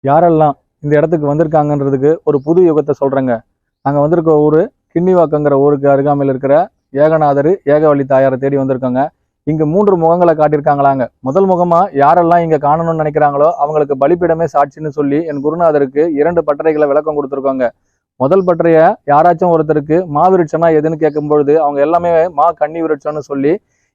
யாரெல்லாம் இந்த இடத்துக்கு வந்திருக்காங்கன்றதுக்கு ஒரு புது யுகத்தை சொல்றேங்க. நாங்கள் வந்திருக்க ஊர் கிண்ணிவாக்கங்கிற ஊருக்கு அருகாமையில் இருக்கிற ஏகநாதர் ஏகவள்ளி தாயாரை தேடி வந்திருக்கோங்க. இங்க 3 முகங்களை காட்டியிருக்காங்களாங்க. முதல் முகமா யாரெல்லாம் இங்க காணணும்னு நினைக்கிறாங்களோ அவங்களுக்கு பலிப்பிடமே சாட்சின்னு சொல்லி என் குருநாதருக்கு 2 பட்டறைகளை விளக்கம் கொடுத்துருக்கோங்க. முதல் பட்டறைய யாராச்சும் ஒருத்தருக்கு விருட்சம்னா எதுன்னு கேட்கும் பொழுது அவங்க எல்லாமே கன்னி விருட்சம்னு சொல்லி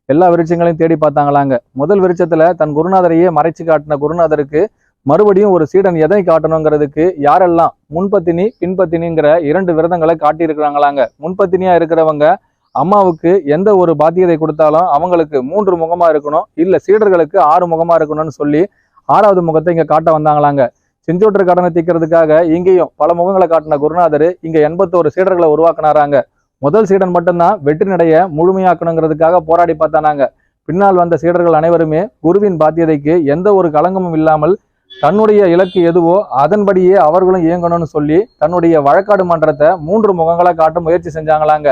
எல்லா விருட்சங்களையும் தேடி பார்த்தாங்களாங்க. முதல் விருட்சத்துல தன் குருநாதரையே மறைச்சு காட்டின குருநாதருக்கு மறுபடியும் ஒரு சீடன் எதை காட்டணுங்கிறதுக்கு யாரெல்லாம் முன்பத்தினி பின்பத்தினிங்கிற 2 விரதங்களை காட்டியிருக்கிறாங்களாங்க. முன்பத்தினியா இருக்கிறவங்க அம்மாவுக்கு எந்த ஒரு பாத்தியதை கொடுத்தாலும் அவங்களுக்கு 3 முகமா இருக்கணும், இல்ல சீடர்களுக்கு 6 முகமா இருக்கணும்னு சொல்லி 6வது முகத்தை இங்க காட்ட வந்தாங்களாங்க. செஞ்சோற்று கடனை தீர்க்கிறதுக்காக இங்கேயும் பல முகங்களை காட்டின குருநாதர் இங்க 81 சீடர்களை உருவாக்குனாராங்க. முதல் சீடன் மட்டும்தான் வெற்றி நடைய முழுமையாக்கணுங்கிறதுக்காக போராடி பார்த்தானாங்க. பின்னால் வந்த சீடர்கள் அனைவருமே குருவின் பாத்தியதைக்கு எந்த ஒரு களங்கமும் இல்லாமல் தன்னுடைய இலக்கு எதுவோ அதன்படியே அவர்களும் இயங்கணும்னு சொல்லி தன்னுடைய வழக்காடு மன்றத்தை 3 முகங்களை காட்ட முயற்சி செஞ்சாங்களாங்க.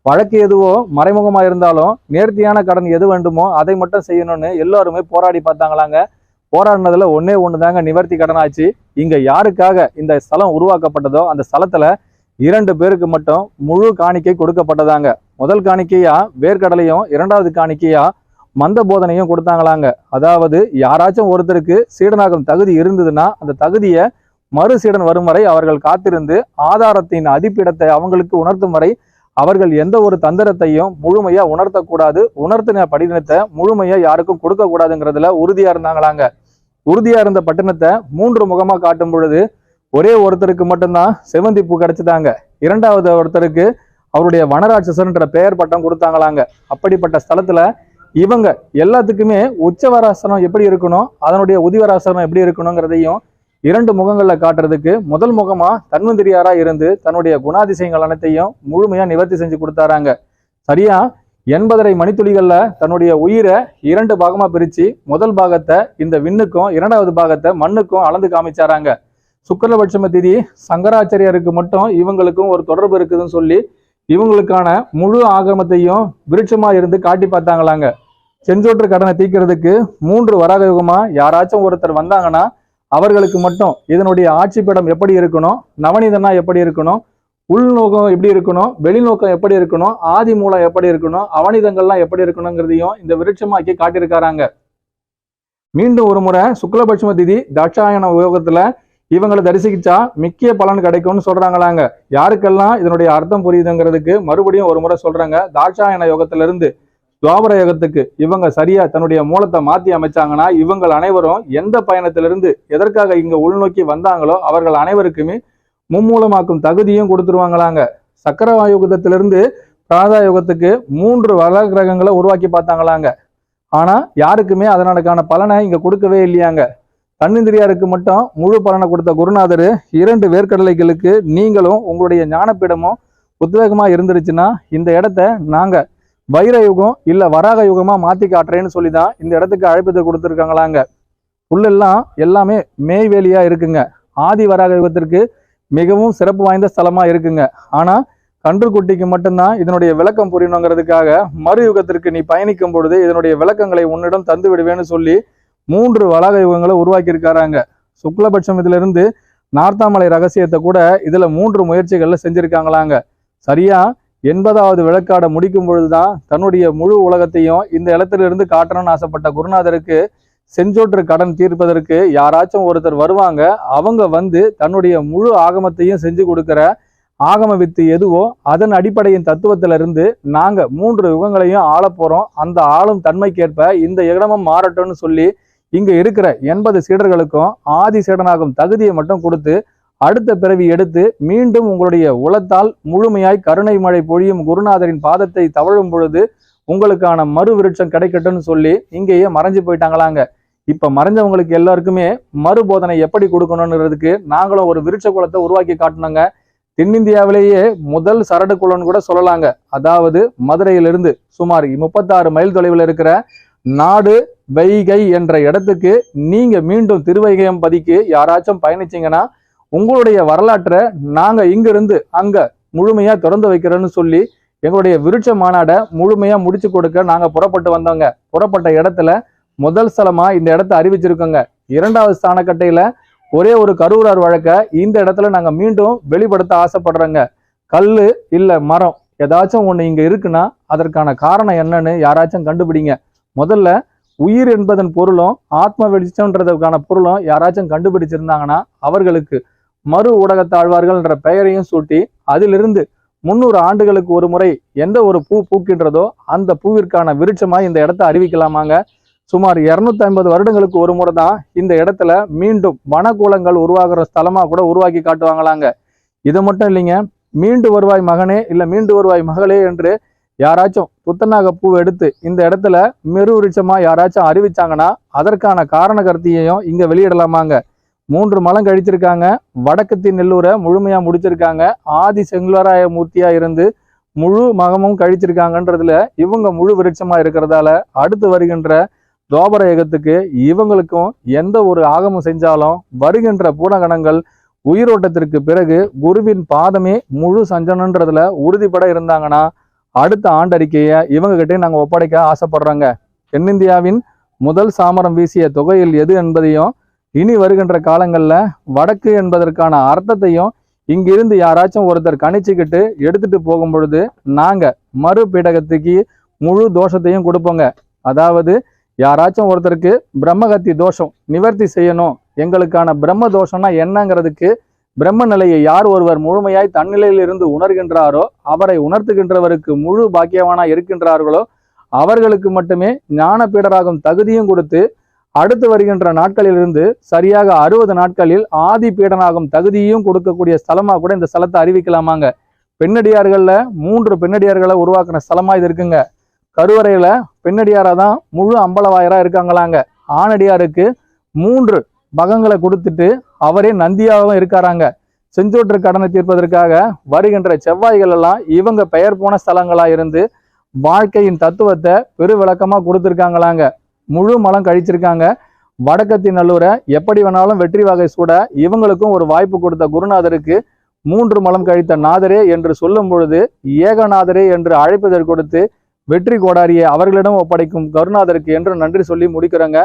வழக்கு எதுவோ மறைமுகமா இருந்தாலும் நேர்த்தியான கடன் எது வேண்டுமோ அதை மட்டும் செய்யணும்னு எல்லாருமே போராடி பார்த்தாங்களாங்க. போராடினதுல ஒன்னே ஒண்ணுதாங்க நிவர்த்தி கடனாச்சு. இங்க யாருக்காக இந்த ஸ்தலம் உருவாக்கப்பட்டதோ அந்த ஸ்தலத்துல 2 பேருக்கு மட்டும் முழு காணிக்கை கொடுக்கப்பட்டதாங்க. முதல் காணிக்கையா வேர்க்கடலையும் 2வது காணிக்கையா மந்த போதனையும் கொடுத்தாங்களாங்க. அதாவது யாராச்சும் ஒருத்தருக்கு சீடனாகும் தகுதி இருந்ததுன்னா அந்த தகுதியை மறு சீடன் வரும் வரை அவர்கள் காத்திருந்து ஆதாரத்தின் அதிப்பிடத்தை அவங்களுக்கு உணர்த்தும் வரை அவர்கள் எந்த ஒரு தந்திரத்தையும் முழுமையா உணர்த்தக்கூடாது, உணர்த்தின படினத்தை முழுமையா யாருக்கும் கொடுக்க கூடாதுங்கிறதுல உறுதியா இருந்தாங்களாங்க. உறுதியா இருந்த பட்டினத்தை 3 முகமா காட்டும் பொழுது ஒரே ஒருத்தருக்கு மட்டும்தான் செவந்தி பூ கிடைச்சிட்டாங்க. 2வது ஒருத்தருக்கு அவருடைய வனராட்சசன்ற பெயர் பட்டம் கொடுத்தாங்களாங்க. அப்படிப்பட்ட ஸ்தலத்துல இவங்க எல்லாத்துக்குமே உச்சவராசனம் எப்படி இருக்கணும், அதனுடைய உதிவராசனம் எப்படி இருக்கணுங்கிறதையும் 2 முகங்கள்ல காட்டுறதுக்கு முதல் முகமா தன்வந்திரியாரா இருந்து தன்னுடைய குணாதிசயங்கள் அனைத்தையும் முழுமையா நிவர்த்தி செஞ்சு கொடுத்தாராங்க. சரியா 80 மணித்துளிகள்ல தன்னுடைய உயிரை 2 பாகமா பிரிச்சு முதல் பாகத்தை இந்த விண்ணுக்கும் 2வது பாகத்தை மண்ணுக்கும் அளந்து காமிச்சாராங்க. சுக்கிரபட்சம திதி சங்கராச்சாரியருக்கு மட்டும் இவங்களுக்கும் ஒரு தொடர்பு இருக்குதுன்னு சொல்லி இவங்களுக்கான முழு ஆகமத்தையும் விருட்சமா இருந்து காட்டி பார்த்தாங்களாங்க. செஞ்சோற்று கடனை தீர்க்கிறதுக்கு 3 வராக யுகமா யாராச்சும் ஒருத்தர் வந்தாங்கன்னா அவர்களுக்கு மட்டும் இதனுடைய ஆட்சிப்பிடம் எப்படி இருக்கணும், நவநீதனா எப்படி இருக்கணும், உள்நோக்கம் எப்படி இருக்கணும், வெளிநோக்கம் எப்படி இருக்கணும், ஆதி மூலம் எப்படி இருக்கணும், அவனிதங்கள்லாம் எப்படி இருக்கணுங்கிறதையும் இந்த விருட்சமாக்கி காட்டியிருக்காராங்க. மீண்டும் ஒரு முறை சுக்லபட்சம திதி தாட்சாயன யோகத்துல இவங்களை தரிசிச்சா முக்கிய பலன் கிடைக்கும்னு சொல்றாங்களாங்க. யாருக்கெல்லாம் இதனுடைய அர்த்தம் புரியுதுங்கிறதுக்கு மறுபடியும் ஒரு முறை சொல்றாங்க. தாட்சாயன யோகத்துல இருந்து துவாபர யோகத்துக்கு இவங்க சரியா தன்னுடைய மூலத்தை மாத்தி அமைச்சாங்கன்னா இவங்கள் அனைவரும் எந்த பயணத்திலிருந்து எதற்காக இங்க உள்நோக்கி வந்தாங்களோ அவர்கள் அனைவருக்குமே மும்மூலமாக்கும் தகுதியும் கொடுத்துருவாங்களாங்க. சக்கரவாயுகத்திலிருந்து பிராதா யுகத்துக்கு 3 வள கிரகங்களை உருவாக்கி பார்த்தாங்களாங்க. ஆனா யாருக்குமே அதனக்கான பலனை இங்க கொடுக்கவே இல்லையாங்க. தன்னிந்திரியாருக்கு மட்டும் முழு பலனை கொடுத்த குருநாதர் 2 வேர்க்கடலைகளுக்கு நீங்களும் உங்களுடைய ஞானப்பீடமும் உத்வேகமா இருந்துருச்சுன்னா இந்த இடத்த நாங்க வைர யுகம் இல்ல வராக யுகமா மாத்தி காட்டுறேன்னு சொல்லிதான் இந்த இடத்துக்கு அழைப்பு கொடுத்துருக்காங்களாங்க. புல்லெல்லாம் எல்லாமே மேய்வேலியா இருக்குங்க. ஆதி வராக யுகத்திற்கு மிகவும் சிறப்பு வாய்ந்த ஸ்தலமா இருக்குங்க. ஆனா கன்றுக்குட்டிக்கு மட்டும்தான் இதனுடைய விளக்கம் புரியணுங்கிறதுக்காக மறு யுகத்திற்கு நீ பயணிக்கும் பொழுது இதனுடைய விளக்கங்களை உன்னிடம் தந்து விடுவேன்னு சொல்லி 3 வளாக யுகங்களை உருவாக்கி இருக்காராங்க. சுக்லபட்சம் இதுல இருந்து நார்த்தாமலை ரகசியத்தை கூட இதுல 3 முயற்சிகள்ல செஞ்சிருக்காங்களாங்க. சரியா 80வது விளக்காட முடிக்கும் பொழுதுதான் தன்னுடைய முழு உலகத்தையும் இந்த இடத்துல இருந்து காட்டணும்னு ஆசைப்பட்ட குருநாதருக்கு செஞ்சோற்று கடன் தீர்ப்பதற்கு யாராச்சும் ஒருத்தர் வருவாங்க. அவங்க வந்து தன்னுடைய முழு ஆகமத்தையும் செஞ்சு கொடுக்கிற ஆகம வித்து எதுவோ அதன் அடிப்படையின் தத்துவத்திலிருந்து நாங்க 3 யுகங்களையும் ஆள போறோம், அந்த ஆளும் தன்மைக்கேற்ப இந்த இடமும் மாறட்டும்னு சொல்லி இங்க இருக்கிற 80 சீடர்களுக்கும் ஆதி சீடனாகும் தகுதியை மட்டும் கொடுத்து அடுத்த பிறவி எடுத்து மீண்டும் உங்களுடைய உளத்தால் முழுமையாய் கருணை மழை பொழியும் குருநாதரின் பாதத்தை தவழும் பொழுது உங்களுக்கான மறு விருட்சம் கிடைக்கட்டும்னு சொல்லி இங்கேயே மறைஞ்சு போயிட்டாங்களாங்க. இப்ப மறைஞ்சவங்களுக்கு எல்லாருக்குமே மறு போதனை எப்படி கொடுக்கணும்ன்றதுக்கு நாங்களும் ஒரு விருட்ச குலத்தை உருவாக்கி காட்டணுங்க. தென்னிந்தியாவிலேயே முதல் சரடு குளம்னு கூட சொல்லலாங்க. அதாவது மதுரையிலிருந்து சுமார் 36 மைல் தொலைவில் இருக்கிற நாடு வைகை என்ற இடத்துக்கு நீங்க மீண்டும் திருவைகையம் பதிக்கு யாராச்சும் பயணிச்சீங்கன்னா உங்களுடைய வரலாற்றை நாங்க இங்கிருந்து அங்க முழுமையா திறந்து வைக்கிறோன்னு சொல்லி எங்களுடைய விருட்ச மாநாடை முழுமையா முடிச்சு கொடுக்க நாங்க புறப்பட்டு வந்தோங்க. புறப்பட்ட இடத்துல முதல் ஸ்தலமா இந்த இடத்த அறிவிச்சிருக்கோங்க. 2வது ஸ்தானக்கட்டையில ஒரே ஒரு கருவூரார் வழக்க இந்த இடத்துல நாங்க மீண்டும் வெளிப்படுத்த ஆசைப்படுறோங்க. கல்லு இல்ல மரம் ஏதாச்சும் ஒண்ணு இங்க இருக்குன்னா அதற்கான காரணம் என்னன்னு யாராச்சும் கண்டுபிடிங்க. முதல்ல உயிர் என்பதன் பொருளும் ஆத்ம வெளிச்சம்ன்றதுக்கான பொருளும் யாராச்சும் கண்டுபிடிச்சிருந்தாங்கன்னா அவர்களுக்கு மறு ஊடகத்தாழ்வார்கள் என்ற பெயரையும் சூட்டி அதிலிருந்து 300 ஆண்டுகளுக்கு ஒரு முறை எந்த ஒரு பூ பூக்கின்றதோ அந்த பூவிற்கான விருட்சமா இந்த இடத்த அறிவிக்கலாமாங்க. சுமார் 250 வருடங்களுக்கு ஒரு முறை தான் இந்த இடத்துல மீண்டும் வனக்கூலங்கள் உருவாகிற ஸ்தலமா கூட உருவாக்கி காட்டுவாங்களாங்க. இது மட்டும் இல்லைங்க, மீண்டு வருவாய் மகனே இல்ல மீண்டு வருவாய் மகளே என்று யாராச்சும் துத்தநாக பூ எடுத்து இந்த இடத்துல மெரு விருட்சமா யாராச்சும் அறிவிச்சாங்கன்னா அதற்கான காரண கருத்தையும் இங்க வெளியிடலாமாங்க. 3 மலம் கழிச்சிருக்காங்க. வடக்கு நெல்லூரை முழுமையா முடிச்சிருக்காங்க. ஆதி செங்குலராய மூர்த்தியா இருந்து முழு மகமும் கழிச்சிருக்காங்கன்றதுல இவங்க முழு விருட்சமா இருக்கிறதால அடுத்து வருகின்ற துவாபர யுகத்துக்கு இவங்களுக்கும் எந்த ஒரு ஆகமம் செஞ்சாலும் வருகின்ற பூனகணங்கள் உயிரோட்டத்திற்கு பிறகு குருவின் பாதமே முழு சஞ்சனன்றதுல உறுதிப்பட இருந்தாங்கன்னா அடுத்த ஆண்டறிக்கையை இவங்க கிட்டே நாங்க ஒப்படைக்க ஆசைப்படுறோங்க. தென்னிந்தியாவின் முதல் சாமரம் வீசிய தொகையில் எது என்பதையும் இனி வருகின்ற காலங்கள்ல வடக்கு என்பதற்கான அர்த்தத்தையும் இங்கிருந்து யாராச்சும் ஒருத்தர் கணிச்சுக்கிட்டு எடுத்துட்டு போகும் பொழுது நாங்க மறுபீடகத்துக்கு முழு தோஷத்தையும் கொடுப்போங்க. அதாவது யாராச்சும் ஒருத்தருக்கு பிரம்மகத்தி தோஷம் நிவர்த்தி செய்யணும், எங்களுக்கான பிரம்ம தோஷம்னா என்னங்கிறதுக்கு பிரம்ம நிலையை யார் ஒருவர் முழுமையாய் தன்னிலையில் இருந்து உணர்கின்றாரோ அவரை உணர்த்துகின்றவருக்கு முழு பாக்கியவானா இருக்கின்றார்களோ அவர்களுக்கு மட்டுமே ஞான பீடராகும் தகுதியும் கொடுத்து அடுத்து வருகின்ற நாட்களிலிருந்து சரியாக 60 நாட்களில் ஆதி பீடனாகும் தகுதியும் கொடுக்கக்கூடிய ஸ்தலமா கூட இந்த ஸ்தலத்தை அறிவிக்கலாமாங்க. பெண்ணடியார்கள்ல 3 பெண்ணடியார்களை உருவாக்குன ஸ்தலமா இது இருக்குங்க. கருவறையில பெண்ணடியாரா தான் முழு அம்பலவாயரா இருக்காங்களாங்க. ஆணடியாருக்கு 3 பகங்களை கொடுத்துட்டு அவரே நந்தியாகவும் இருக்காராங்க. செஞ்சோற்று கடனை தீர்ப்பதற்காக வருகின்ற செவ்வாய்கள் எல்லாம் இவங்க பெயர் போன ஸ்தலங்களா இருந்து வாழ்க்கையின் தத்துவத்தை பெரு விளக்கமா கொடுத்துருக்காங்களாங்க. முழு மலம் கழிச்சிருக்காங்க. வடக்கத்தின் நல்லூரை எப்படி வேணாலும் வெற்றி வகை சூட இவங்களுக்கும் ஒரு வாய்ப்பு கொடுத்த குருநாதருக்கு 3 மலம் கழித்த நாதரே என்று சொல்லும் பொழுது ஏகநாதரே என்று அழைப்பதற்கு கொடுத்து வெற்றி கோடாரியை அவர்களிடம் ஒப்படைக்கும் கருநாதருக்கு என்று நன்றி சொல்லி முடிக்கிறோங்க.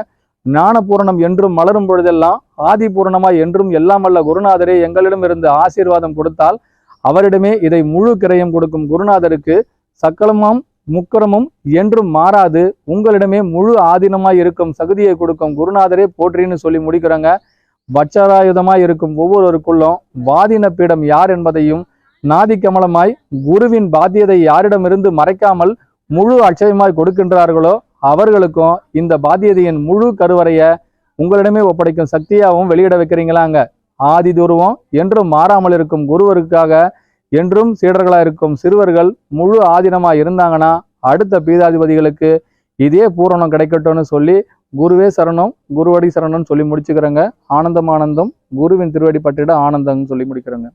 ஞான பூரணம் என்றும் மலரும் பொழுதெல்லாம் ஆதி பூரணமாய் என்றும் எல்லாம் அல்ல குருநாதரே எங்களிடம் இருந்து ஆசீர்வாதம் கொடுத்தால் அவரிடமே இதை முழு கிரயம் கொடுக்கும் குருநாதருக்கு சக்கலமும் முக்கரமும் என்றும் மாறாது உங்களிடமே முழு ஆதீனமாய் இருக்கும் சகுதியை கொடுக்கும் குருநாதரே போற்றின்னு சொல்லி முடிக்கிறோங்க. வட்சராயுதமாய் இருக்கும் ஒவ்வொருவருக்குள்ளும் வாதின பீடம் யார் என்பதையும் நாதி கமலமாய் குருவின் பாத்தியதை யாரிடமிருந்து மறைக்காமல் முழு அட்சயமாய் கொடுக்கின்றார்களோ அவர்களுக்கும் இந்த பாத்தியதையின் முழு கருவறைய உங்களிடமே ஒப்படைக்கும் சக்தியாகவும் வெளியிட வைக்கிறீங்களாங்க. ஆதி துருவம் என்றும் மாறாமல் இருக்கும் குருவருக்காக என்றும் சீடர்களா இருக்கும் சிறுவர்கள் முழு ஆதீனமா இருந்தாங்கன்னா அடுத்த பீதாதிபதிகளுக்கு இதே பூரணம் கிடைக்கட்டும்னு சொல்லி குருவே சரணம் குருவடி சரணம்னு சொல்லி முடிச்சுக்கிறேங்க. ஆனந்தம் ஆனந்தம் குருவின் திருவடி பற்றிட ஆனந்தம்னு சொல்லி முடிக்கிறேங்க.